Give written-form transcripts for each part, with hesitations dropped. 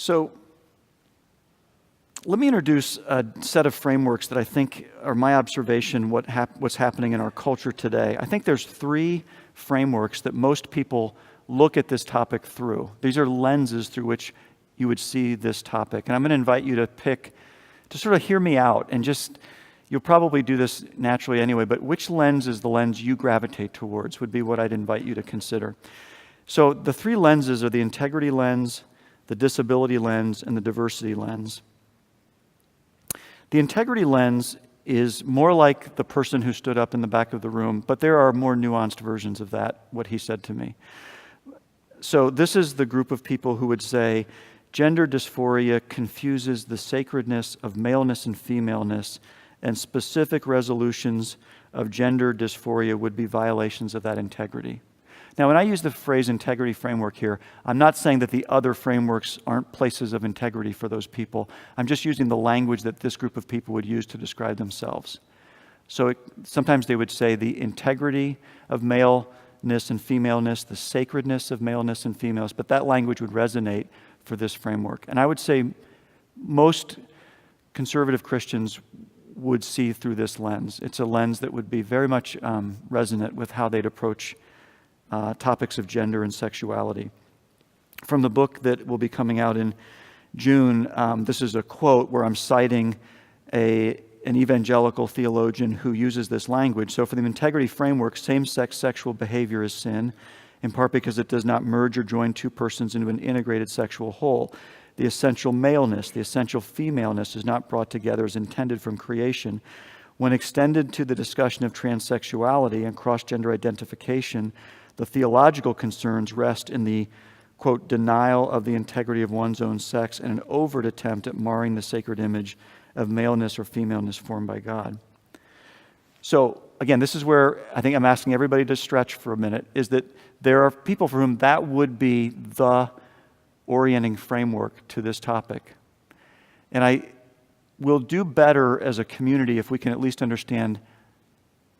So let me introduce a set of frameworks that I think are my observation what's happening in our culture today. I think there's three frameworks that most people look at this topic through. These are lenses through which you would see this topic. And I'm going to invite you to sort of hear me out and just, you'll probably do this naturally anyway, but which lens is the lens you gravitate towards would be what I'd invite you to consider. So the three lenses are the integrity lens, the disability lens, and the diversity lens. The integrity lens is more like the person who stood up in the back of the room, but there are more nuanced versions of that, what he said to me. So this is the group of people who would say, gender dysphoria confuses the sacredness of maleness and femaleness, and specific resolutions of gender dysphoria would be violations of that integrity. Now, when I use the phrase integrity framework here, I'm not saying that the other frameworks aren't places of integrity for those people. I'm just using the language that this group of people would use to describe themselves. So sometimes they would say the integrity of maleness and femaleness, the sacredness of maleness and femaleness, but that language would resonate for this framework. And I would say most conservative Christians would see through this lens. It's a lens that would be very much resonant with how they'd approach topics of gender and sexuality. From the book that will be coming out in June, this is a quote where I'm citing an evangelical theologian who uses this language. So for the integrity framework, same-sex sexual behavior is sin, in part because it does not merge or join two persons into an integrated sexual whole. The essential maleness, the essential femaleness is not brought together as intended from creation. When extended to the discussion of transsexuality and cross-gender identification, the theological concerns rest in the, quote, denial of the integrity of one's own sex and an overt attempt at marring the sacred image of maleness or femaleness formed by God. So, again, this is where I think I'm asking everybody to stretch for a minute, is that there are people for whom that would be the orienting framework to this topic. And I will do better as a community if we can at least understand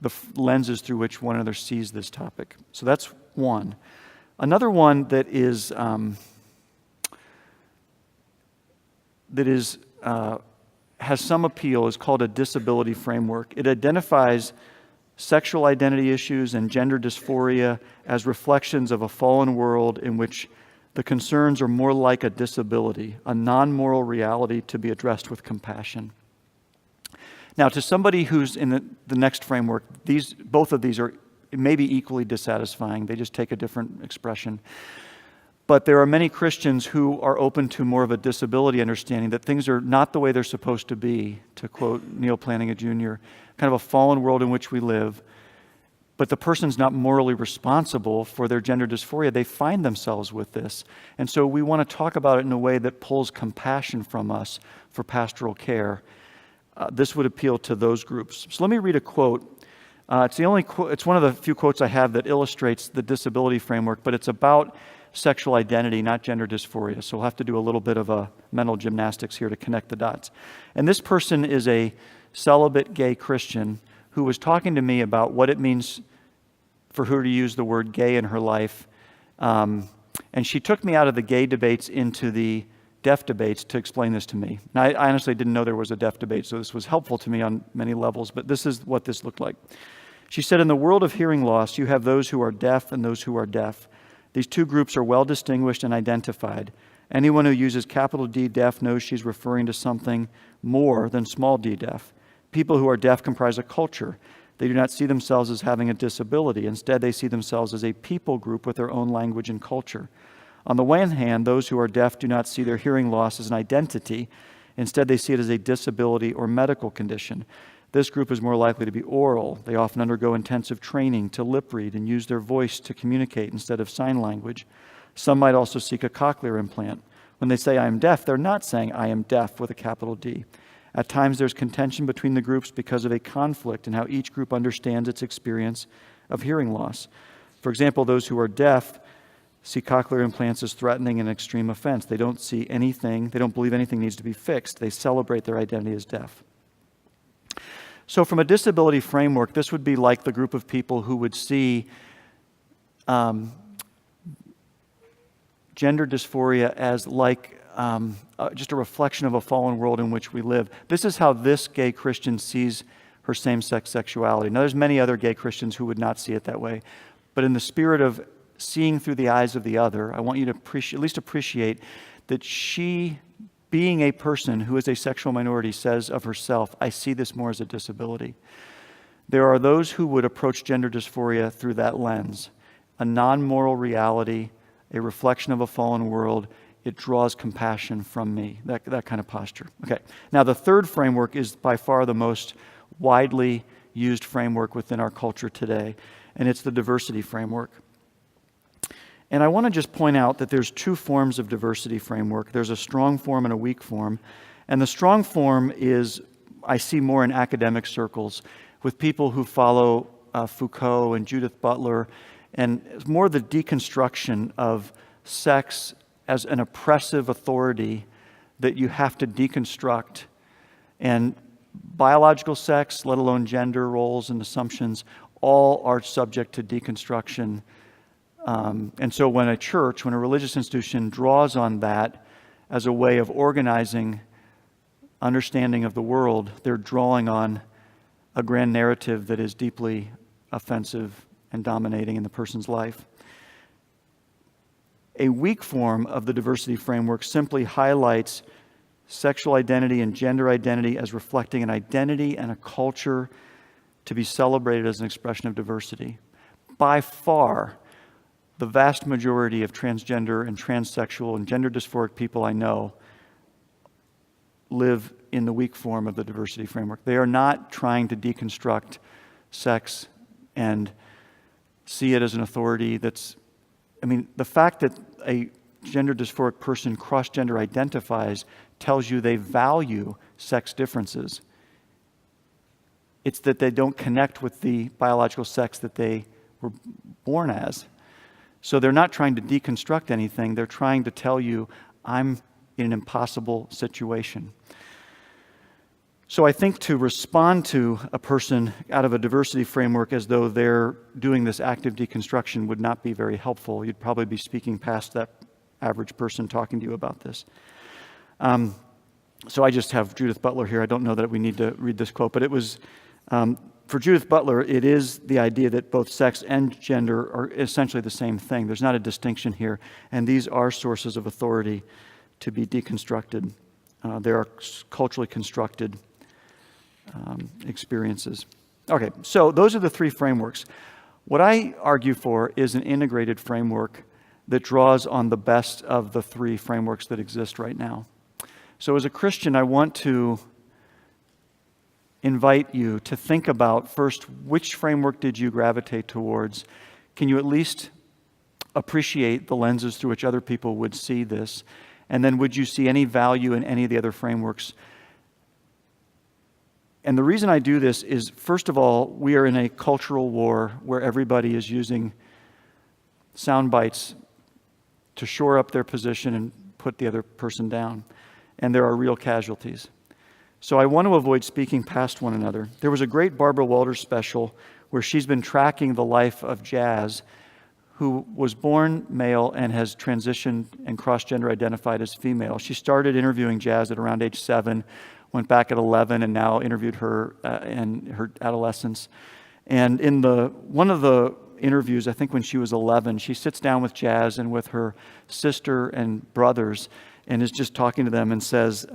the lenses through which one another sees this topic. So that's one. Another one that has some appeal is called a disability framework. It identifies sexual identity issues and gender dysphoria as reflections of a fallen world in which the concerns are more like a disability, a non-moral reality to be addressed with compassion. Now, to somebody who's in the next framework, both of these are maybe equally dissatisfying. They just take a different expression. But there are many Christians who are open to more of a disability understanding, that things are not the way they're supposed to be, to quote Neil Plantinga Jr., kind of a fallen world in which we live. But the person's not morally responsible for their gender dysphoria. They find themselves with this. And so we want to talk about it in a way that pulls compassion from us for pastoral care. This would appeal to those groups. So let me read a quote. It's one of the few quotes I have that illustrates the disability framework, but it's about sexual identity, not gender dysphoria. So we'll have to do a little bit of a mental gymnastics here to connect the dots. And this person is a celibate gay Christian who was talking to me about what it means for her to use the word gay in her life. And she took me out of the gay debates into the deaf debates to explain this to me. Now, I honestly didn't know there was a deaf debate, so this was helpful to me on many levels, but this is what this looked like. She said, in the world of hearing loss, you have those who are deaf and those who are deaf. These two groups are well distinguished and identified. Anyone who uses capital D deaf knows she's referring to something more than small d deaf. People who are deaf comprise a culture. They do not see themselves as having a disability. Instead, they see themselves as a people group with their own language and culture. On the one hand, those who are deaf do not see their hearing loss as an identity. Instead, they see it as a disability or medical condition. This group is more likely to be oral. They often undergo intensive training to lip read and use their voice to communicate instead of sign language. Some might also seek a cochlear implant. When they say I am deaf, they're not saying I am deaf with a capital D. At times, there's contention between the groups because of a conflict in how each group understands its experience of hearing loss. For example, those who are deaf see cochlear implants as threatening and extreme offense. They don't believe anything needs to be fixed. They celebrate their identity as deaf. So from a disability framework, this would be like the group of people who would see gender dysphoria as like just a reflection of a fallen world in which we live. This is how this gay Christian sees her same-sex sexuality. Now, there's many other gay Christians who would not see it that way, but in the spirit of seeing through the eyes of the other, I want you to at least appreciate that she, being a person who is a sexual minority, says of herself, I see this more as a disability. There are those who would approach gender dysphoria through that lens, a non-moral reality, a reflection of a fallen world. It draws compassion from me, that kind of posture. Okay, now the third framework is by far the most widely used framework within our culture today, and it's the diversity framework. And I want to just point out that there's two forms of diversity framework. There's a strong form and a weak form. And the strong form is, I see more in academic circles, with people who follow Foucault and Judith Butler, and it's more the deconstruction of sex as an oppressive authority that you have to deconstruct. And biological sex, let alone gender roles and assumptions, all are subject to deconstruction. And so when a church, when a religious institution draws on that as a way of organizing understanding of the world, they're drawing on a grand narrative that is deeply offensive and dominating in the person's life. A weak form of the diversity framework simply highlights sexual identity and gender identity as reflecting an identity and a culture to be celebrated as an expression of diversity. By far, the vast majority of transgender and transsexual and gender dysphoric people I know live in the weak form of the diversity framework. They are not trying to deconstruct sex and see it as an authority that's, the fact that a gender dysphoric person cross-gender identifies tells you they value sex differences. It's that they don't connect with the biological sex that they were born as. So they're not trying to deconstruct anything. They're trying to tell you, I'm in an impossible situation. So I think to respond to a person out of a diversity framework as though they're doing this active deconstruction would not be very helpful. You'd probably be speaking past that average person talking to you about this. So I just have Judith Butler here. I don't know that we need to read this quote, but it was, for Judith Butler, it is the idea that both sex and gender are essentially the same thing. There's not a distinction here, and these are sources of authority to be deconstructed. They are culturally constructed experiences. Okay, so those are the three frameworks. What I argue for is an integrated framework that draws on the best of the three frameworks that exist right now. So as a Christian, I want to invite you to think about first, which framework did you gravitate towards? Can you at least appreciate the lenses through which other people would see this? And then would you see any value in any of the other frameworks? And the reason I do this is, first of all, we are in a cultural war where everybody is using sound bites to shore up their position and put the other person down. And there are real casualties. So I want to avoid speaking past one another. There was a great Barbara Walters special where she's been tracking the life of Jazz, who was born male and has transitioned and cross-gender identified as female. She started interviewing Jazz at around age 7, went back at 11, and now interviewed her in her adolescence. And in one of the interviews, I think when she was 11, she sits down with Jazz and with her sister and brothers and is just talking to them and says,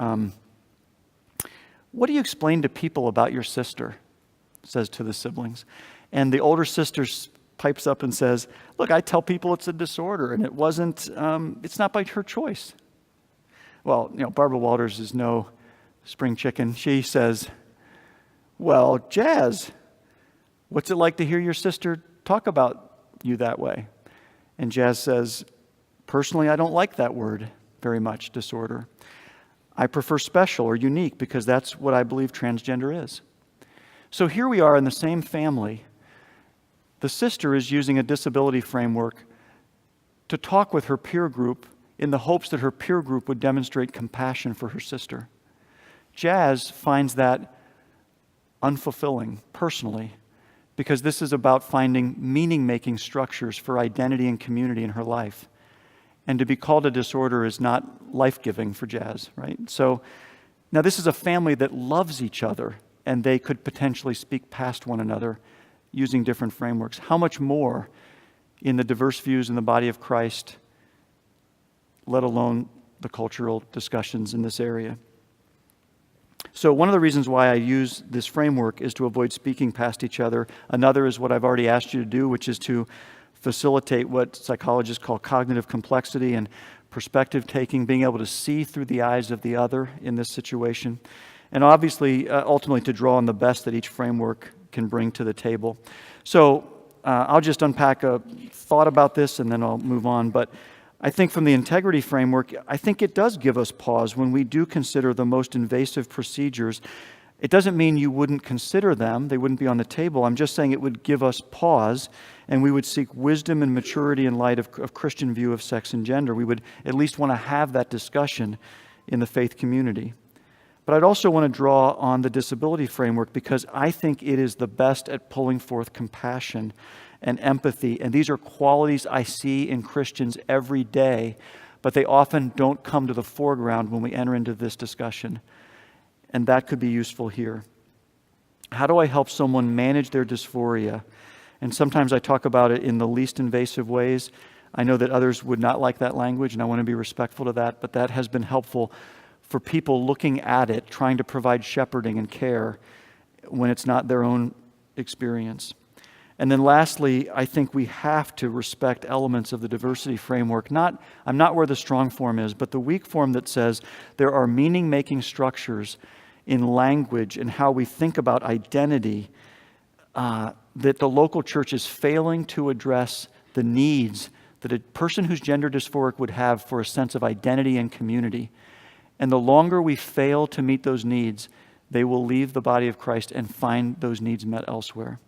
what do you explain to people about your sister? Says to the siblings. And the older sister pipes up and says, look, I tell people it's a disorder and it's not by her choice. Well, Barbara Walters is no spring chicken. She says, well, Jazz, what's it like to hear your sister talk about you that way? And Jazz says, personally, I don't like that word very much, disorder. I prefer special or unique because that's what I believe transgender is. So here we are in the same family. The sister is using a disability framework to talk with her peer group in the hopes that her peer group would demonstrate compassion for her sister. Jazz finds that unfulfilling personally because this is about finding meaning-making structures for identity and community in her life. And to be called a disorder is not life-giving for Jazz, right? So now this is a family that loves each other, and they could potentially speak past one another using different frameworks. How much more in the diverse views in the body of Christ, let alone the cultural discussions in this area? So one of the reasons why I use this framework is to avoid speaking past each other. Another is what I've already asked you to do, which is to facilitate what psychologists call cognitive complexity and perspective taking, being able to see through the eyes of the other in this situation. And obviously, ultimately, to draw on the best that each framework can bring to the table. So I'll just unpack a thought about this and then I'll move on. But I think from the integrity framework, I think it does give us pause when we do consider the most invasive procedures. It doesn't mean you wouldn't consider them. They wouldn't be on the table. I'm just saying it would give us pause, and we would seek wisdom and maturity in light of Christian view of sex and gender. We would at least want to have that discussion in the faith community. But I'd also want to draw on the disability framework because I think it is the best at pulling forth compassion and empathy. And these are qualities I see in Christians every day, but they often don't come to the foreground when we enter into this discussion. And that could be useful here. How do I help someone manage their dysphoria? And sometimes I talk about it in the least invasive ways. I know that others would not like that language, and I want to be respectful to that, but that has been helpful for people looking at it, trying to provide shepherding and care when it's not their own experience. And then lastly, I think we have to respect elements of the diversity framework. I'm not where the strong form is, but the weak form that says there are meaning-making structures in language and how we think about identity that the local church is failing to address the needs that a person who's gender dysphoric would have for a sense of identity and community. And the longer we fail to meet those needs, they will leave the body of Christ and find those needs met elsewhere.